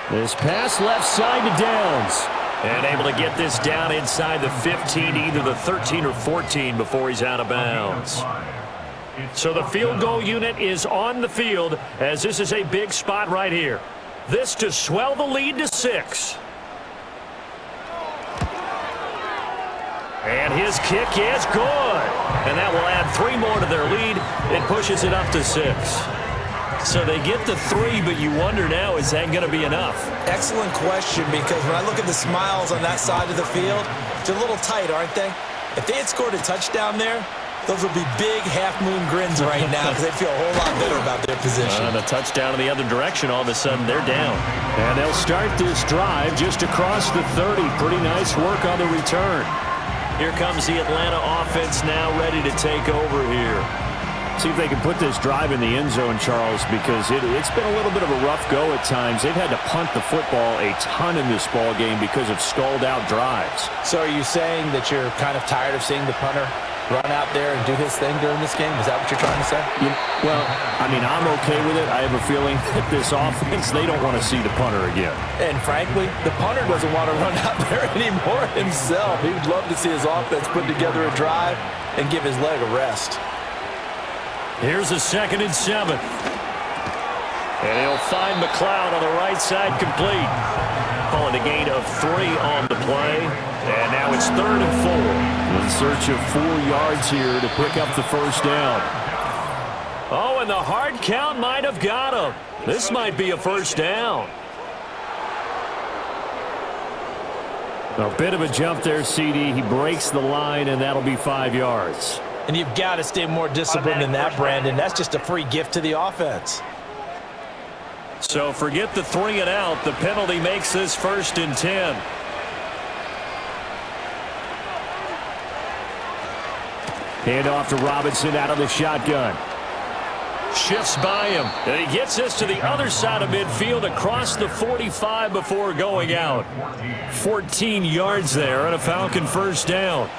This pass left side to Downs. And able to get this down inside the 15, either the 13 or 14 before he's out of bounds. So the field goal unit is on the field as this is a big spot right here. This to swell the lead to 6. And his kick is good. And that will add 3 more to their lead. It pushes it up to 6. So they get the 3, but you wonder now, is that going to be enough? Excellent question, because when I look at the smiles on that side of the field, they're a little tight, aren't they? If they had scored a touchdown there, those would be big half-moon grins right now because they feel a whole lot better about their position. And a touchdown in the other direction, all of a sudden they're down. And they'll start this drive just across the 30. Pretty nice work on the return. Here comes the Atlanta offense now ready to take over here. See if they can put this drive in the end zone, Charles, because it's been a little bit of a rough go at times. They've had to punt the football a ton in this ball game because of stalled-out drives. So are you saying that you're kind of tired of seeing the punter run out there and do his thing during this game? Is that what you're trying to say? Yeah, well, I mean, I'm okay with it. I have a feeling that this offense, they don't want to see the punter again. And frankly, the punter doesn't want to run out there anymore himself. He would love to see his offense put together a drive and give his leg a rest. Here's a 2nd and 7. And he'll find McLeod on the right side complete. Calling a gain of 3 on the play. And now it's 3rd and 4. In search of 4 yards here to pick up the 1st down. Oh, and the hard count might have got him. This might be a 1st down. A bit of a jump there, CD. He breaks the line, and that'll be 5 yards. And you've got to stay more disciplined than that, Brandon. That's just a free gift to the offense. So forget the 3 and out. The penalty makes this 1st and 10. Hand off to Robinson out of the shotgun. Shifts by him. And he gets this to the other side of midfield across the 45 before going out. 14 yards there and a Falcon 1st down.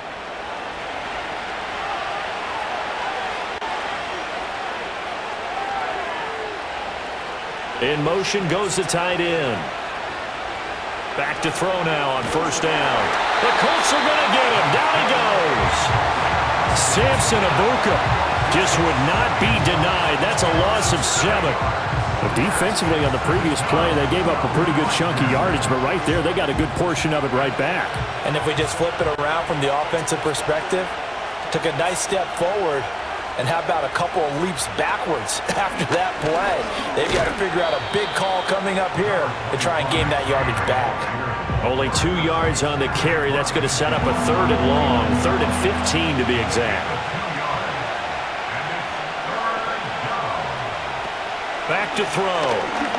In motion goes the tight end. Back to throw now on 1st down. The Colts are going to get him. Down he goes. Samson Abuka just would not be denied. That's a loss of 7. But defensively on the previous play, they gave up a pretty good chunk of yardage, but right there, they got a good portion of it right back. And if we just flip it around from the offensive perspective, took a nice step forward, and how about a couple of leaps backwards after that play? They've got to figure out a big call coming up here to try and gain that yardage back. Only 2 yards on the carry. That's going to set up a 3rd and long, 3rd and 15 to be exact. Back to throw.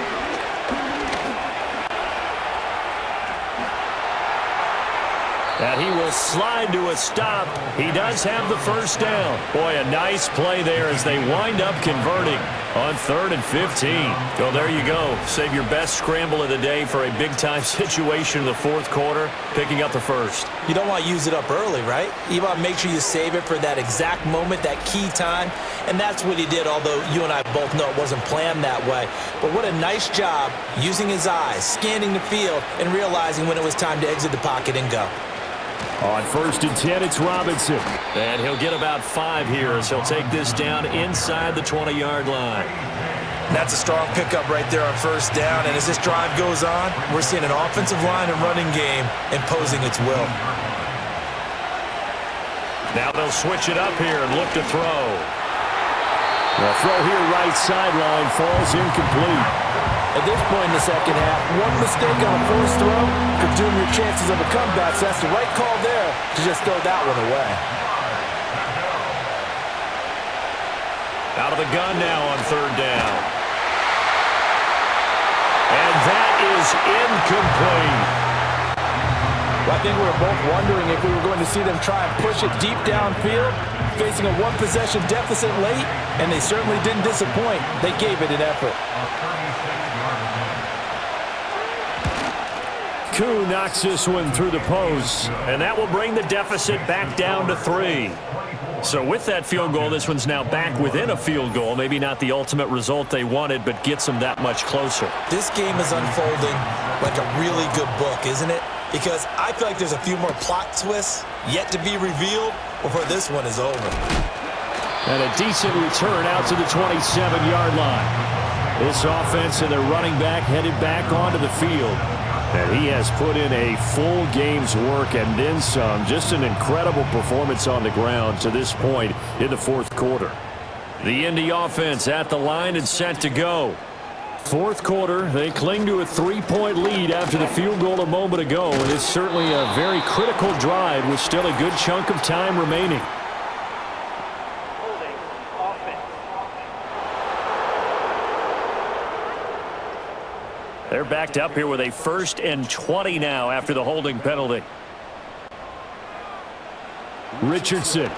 And he will slide to a stop. He does have the first down. Boy, a nice play there as they wind up converting on 3rd and 15. Well, there you go. Save your best scramble of the day for a big-time situation in the 4th quarter, picking up the first. You don't want to use it up early, right? You want to make sure you save it for that exact moment, that key time. And that's what he did, although you and I both know it wasn't planned that way. But what a nice job using his eyes, scanning the field, and realizing when it was time to exit the pocket and go. On 1st and 10, it's Robinson. And he'll get about 5 here as he'll take this down inside the 20-yard line. That's a strong pickup right there on 1st down. And as this drive goes on, we're seeing an offensive line and running game imposing its will. Now they'll switch it up here and look to throw. The throw here right sideline falls incomplete. At this point in the second half, one mistake on a forced throw could doom your chances of a comeback. So that's the right call there to just throw that one away. Out of the gun now on 3rd down. And that is incomplete. Well, I think we were both wondering if we were going to see them try and push it deep downfield, facing a one-possession deficit late, and they certainly didn't disappoint. They gave it an effort. Koo knocks this one through the post. And that will bring the deficit back down to 3. So with that field goal, this one's now back within a field goal. Maybe not the ultimate result they wanted, but gets them that much closer. This game is unfolding like a really good book, isn't it? Because I feel like there's a few more plot twists yet to be revealed before this one is over. And a decent return out to the 27-yard line. This offense and their running back headed back onto the field. And he has put in a full game's work and then some. Just an incredible performance on the ground to this point in the 4th quarter. The Indy offense at the line and set to go. 4th quarter, they cling to a 3-point lead after the field goal a moment ago. And it's certainly a very critical drive with still a good chunk of time remaining. They're backed up here with a 1st and 20 now after the holding penalty. Richardson.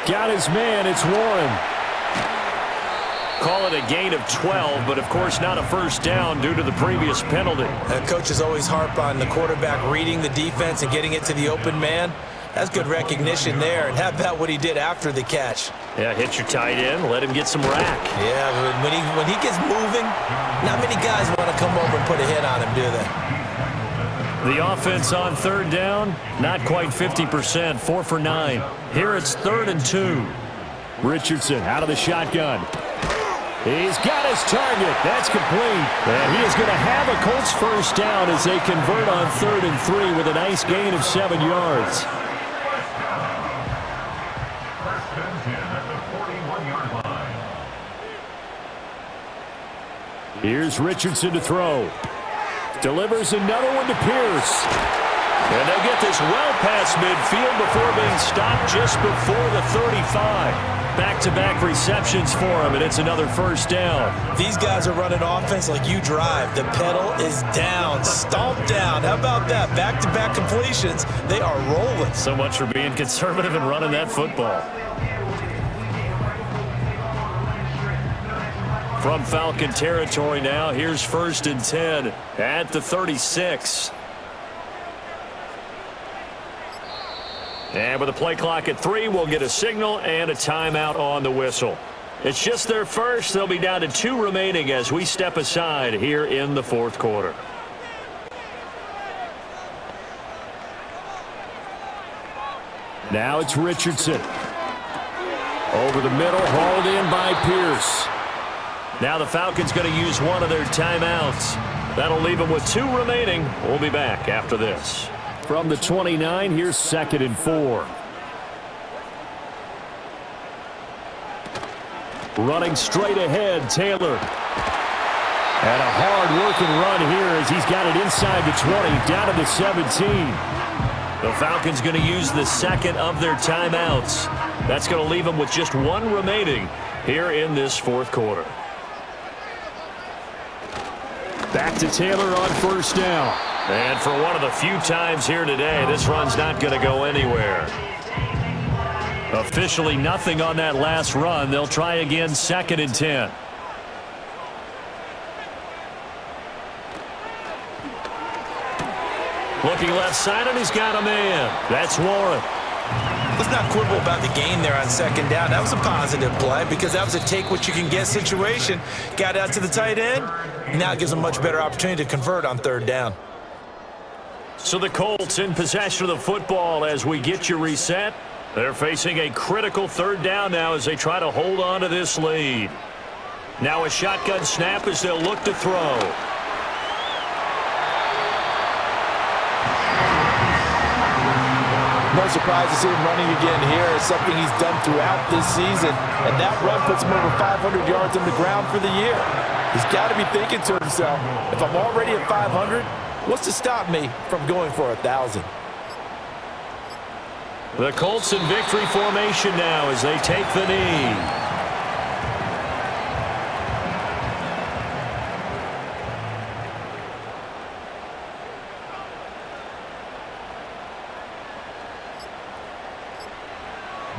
Got his man. It's Warren. Call it a gain of 12, but of course not a first down due to the previous penalty. Coaches always harp on the quarterback reading the defense and getting it to the open man. That's good recognition there. And how about what he did after the catch? Yeah, hit your tight end, let him get some rack. Yeah, but when he gets moving, not many guys want to come over and put a hit on him, do they? The offense on 3rd down, not quite 50%, 4 for 9. Here it's 3rd and 2. Richardson out of the shotgun. He's got his target. That's complete. And he is going to have a Colts first down as they convert on 3rd and 3 with a nice gain of 7 yards. Here's Richardson to throw. Delivers another one to Pierce. And they get this well past midfield before being stopped just before the 35. Back-to-back receptions for him, and it's another first down. These guys are running offense like you drive. The pedal is down, stomped down. How about that? Back-to-back completions. They are rolling. So much for being conservative and running that football. From Falcon territory now, here's 1st and 10 at the 36. And with the play clock at 3, we'll get a signal and a timeout on the whistle. It's just their first. They'll be down to 2 remaining as we step aside here in the 4th quarter. Now it's Richardson. Over the middle, hauled in by Pierce. Now the Falcons going to use one of their timeouts. That'll leave them with 2 remaining. We'll be back after this. From the 29, here's 2nd and 4. Running straight ahead, Taylor. And a hard-working run here as he's got it inside the 20, down to the 17. The Falcons going to use the 2nd of their timeouts. That's going to leave them with just 1 remaining here in this 4th quarter. Back to Taylor on 1st down. And for one of the few times here today, this run's not going to go anywhere. Officially nothing on that last run. They'll try again 2nd and 10. Looking left side, and he's got a man. That's Warren. Let's not quibble about the gain there on 2nd down. That was a positive play because that was a take-what-you-can-get situation. Got out to the tight end. Now it gives them a much better opportunity to convert on 3rd down. So the Colts in possession of the football as we get you reset. They're facing a critical 3rd down now as they try to hold on to this lead. Now a shotgun snap as they'll look to throw. No surprise to see him running again here. It's something he's done throughout this season. And that run puts him over 500 yards on the ground for the year. He's got to be thinking to himself, if I'm already at 500, what's to stop me from going for 1,000? The Colts in victory formation now as they take the knee.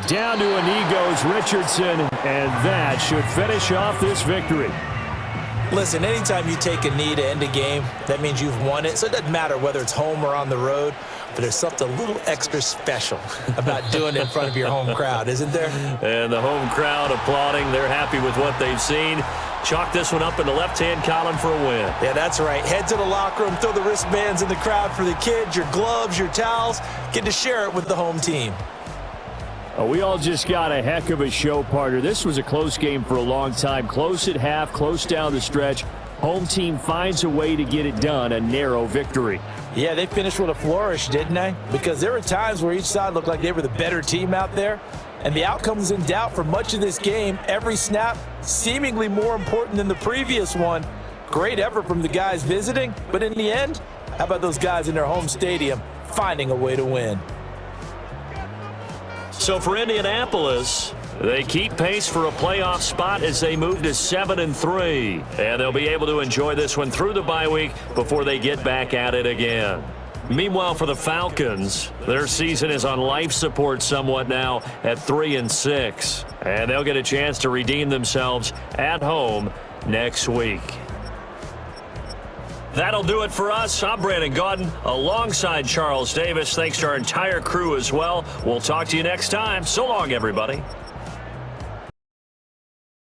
Down to a knee goes Richardson, and that should finish off this victory. Listen, anytime you take a knee to end a game, that means you've won it. So it doesn't matter whether it's home or on the road, but there's something a little extra special about doing it in front of your home crowd, isn't there? And the home crowd applauding. They're happy with what they've seen. Chalk this one up in the left-hand column for a win. Yeah, that's right. Head to the locker room, throw the wristbands in the crowd for the kids, your gloves, your towels. Get to share it with the home team. We all just got a heck of a show, partner. This was a close game for a long time. Close at half, close down the stretch. Home team finds a way to get it done, a narrow victory. Yeah, they finished with a flourish, didn't they? Because there were times where each side looked like they were the better team out there. And the outcome was in doubt for much of this game. Every snap seemingly more important than the previous one. Great effort from the guys visiting. But in the end, how about those guys in their home stadium finding a way to win? So for Indianapolis, they keep pace for a playoff spot as they move to 7-3. And they'll be able to enjoy this one through the bye week before they get back at it again. Meanwhile, for the Falcons, their season is on life support somewhat now at 3-6. And they'll get a chance to redeem themselves at home next week. That'll do it for us. I'm Brandon Gaudin alongside Charles Davis. Thanks to our entire crew as well. We'll talk to you next time. So long, everybody.